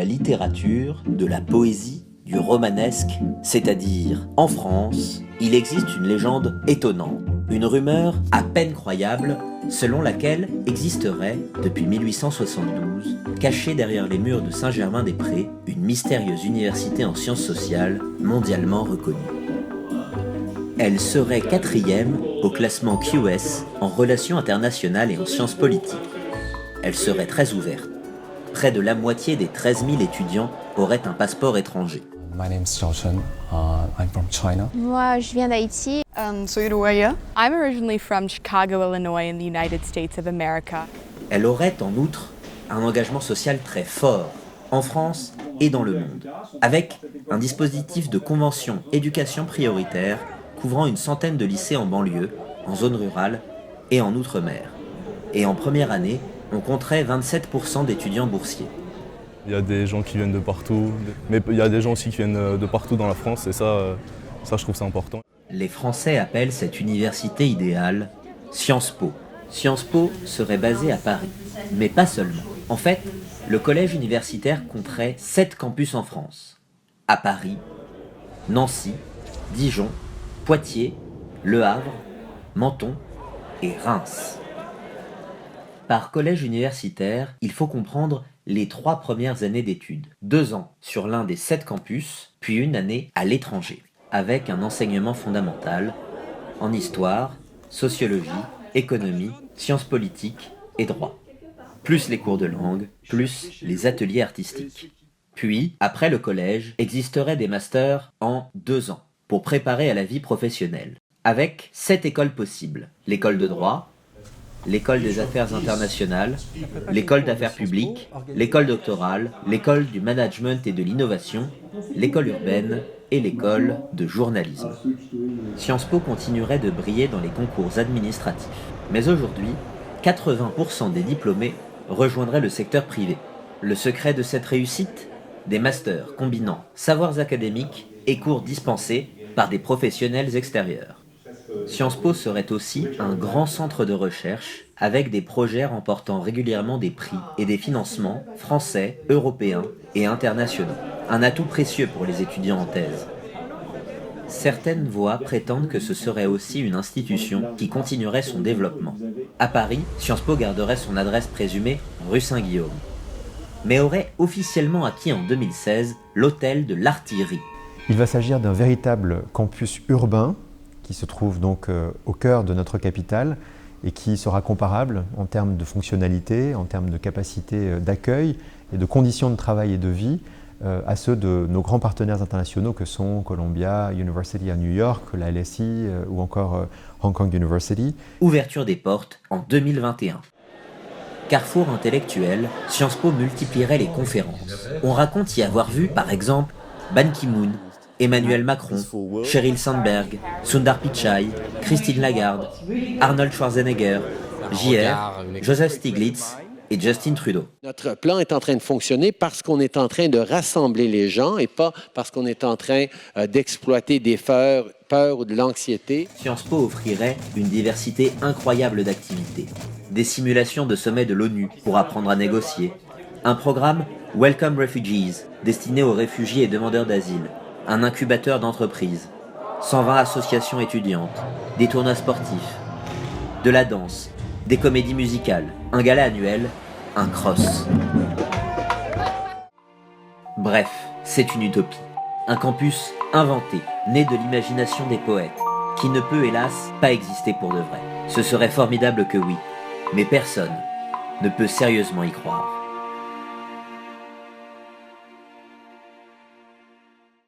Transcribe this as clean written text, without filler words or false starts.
la littérature, de la poésie, du romanesque, c'est-à-dire, en France, il existe une légende étonnante, une rumeur à peine croyable, selon laquelle existerait, depuis 1872, cachée derrière les murs de Saint-Germain-des-Prés, une mystérieuse université en sciences sociales mondialement reconnue. Elle serait 4e au classement QS en relations internationales et en sciences politiques. Elle serait très ouverte. Près de la moitié des 13 000 étudiants auraient un passeport étranger. My name is Xiao Chen. I'm from China. Moi, je viens d'Haïti. I'm originally from Chicago, Illinois, in the United States of America. Elle aurait en outre un engagement social très fort, en France et dans le monde, avec un dispositif de convention éducation prioritaire couvrant une centaine de lycées en banlieue, en zone rurale et en outre-mer. Et en première année, on compterait 27% d'étudiants boursiers. Il y a des gens qui viennent de partout, mais il y a des gens aussi qui viennent de partout dans la France et ça je trouve ça important. Les Français appellent cette université idéale Sciences Po. Sciences Po serait basée à Paris, mais pas seulement. En fait, le collège universitaire compterait 7 campus en France. À Paris, Nancy, Dijon, Poitiers, Le Havre, Menton et Reims. Par collège universitaire, il faut comprendre les 3 premières années d'études. 2 ans sur l'un des 7 campus, puis une année à l'étranger, avec un enseignement fondamental en histoire, sociologie, économie, sciences politiques et droit. Plus les cours de langue, plus les ateliers artistiques. Puis, après le collège, existeraient des masters en 2 ans, pour préparer à la vie professionnelle, avec 7 écoles possibles. L'école de droit, l'école des affaires internationales, l'école d'affaires publiques, l'école doctorale, l'école du management et de l'innovation, l'école urbaine et l'école de journalisme. Sciences Po continuerait de briller dans les concours administratifs. Mais aujourd'hui, 80% des diplômés rejoindraient le secteur privé. Le secret de cette réussite ? Des masters combinant savoirs académiques et cours dispensés par des professionnels extérieurs. Sciences Po serait aussi un grand centre de recherche avec des projets remportant régulièrement des prix et des financements français, européens et internationaux. Un atout précieux pour les étudiants en thèse. Certaines voix prétendent que ce serait aussi une institution qui continuerait son développement. À Paris, Sciences Po garderait son adresse présumée rue Saint-Guillaume, mais aurait officiellement acquis en 2016 l'hôtel de l'Artillerie. Il va s'agir d'un véritable campus urbain qui se trouve donc au cœur de notre capitale et qui sera comparable en termes de fonctionnalité, en termes de capacité d'accueil et de conditions de travail et de vie à ceux de nos grands partenaires internationaux que sont Columbia University à New York, la LSI ou encore Hong Kong University. Ouverture des portes en 2021. Carrefour intellectuel, Sciences Po multiplierait les conférences. On raconte y avoir vu, par exemple, Ban Ki-moon, Emmanuel Macron, Sheryl Sandberg, Sundar Pichai, Christine Lagarde, Arnold Schwarzenegger, JR, Joseph Stiglitz et Justin Trudeau. Notre plan est en train de fonctionner parce qu'on est en train de rassembler les gens et pas parce qu'on est en train d'exploiter des peurs ou de l'anxiété. Sciences Po offrirait une diversité incroyable d'activités. Des simulations de sommets de l'ONU pour apprendre à négocier. Un programme Welcome Refugees destiné aux réfugiés et demandeurs d'asile. Un incubateur d'entreprises, 120 associations étudiantes, des tournois sportifs, de la danse, des comédies musicales, un gala annuel, un cross. Bref, c'est une utopie. Un campus inventé, né de l'imagination des poètes, qui ne peut hélas pas exister pour de vrai. Ce serait formidable que oui, mais personne ne peut sérieusement y croire.